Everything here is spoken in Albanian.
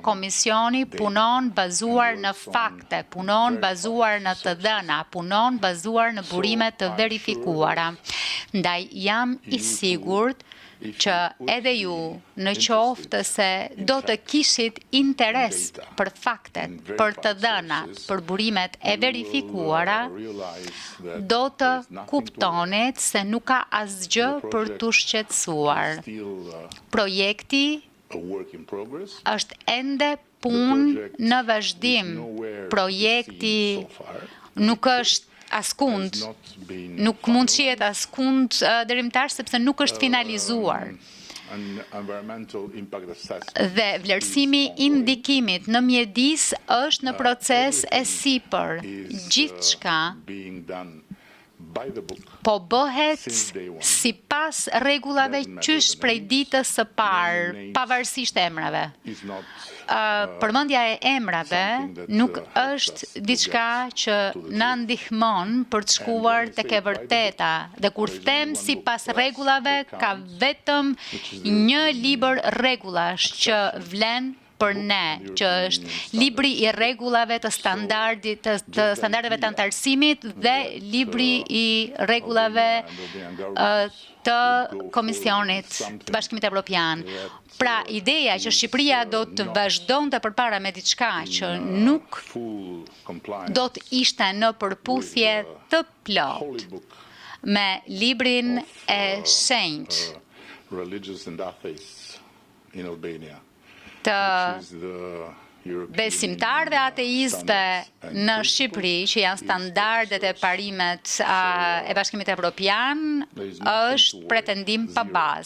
Komisioni punon bazuar në fakte, punon bazuar në të dhëna, punon bazuar në burime të verifikuara. Ndaj jam I sigurt që edhe ju në qoftë se do të kishit interes për faktet, për të dhënat, për burimet e verifikuara, do të kuptonit se nuk ka asgjë për të shqetësuar. Projekti është ende punë në vazhdim. Projekti nuk është askund, nuk mund të jetë askund dërimtar sepse nuk është finalizuar. Dhe vlerësimi I ndikimit në mjedis është në proces e sipër. Gjithçka po bëhet sipas rregullave qysh prej ditës së parë, pavarësisht emrave. Përmendja e emrave nuk është diçka që na ndihmon për të shkuar tek e vërteta. Dhe kur them sipas rregullave, ka vetëm një libër rregullash që vlen për ne, që është libri I rregullave të standardeve të antarësimit dhe libri I rregullave të Komisionit të Bashkimit Evropian. Pra, ideja që Shqipëria do të vazhdonte përpara me diçka që nuk do të ishte në përputhje të plot me librin e shenjtë të besimtar dhe ateistëve në Shqipëri, që janë standardet e parimet e Bashkimit Evropian, është pretendim pa bazë.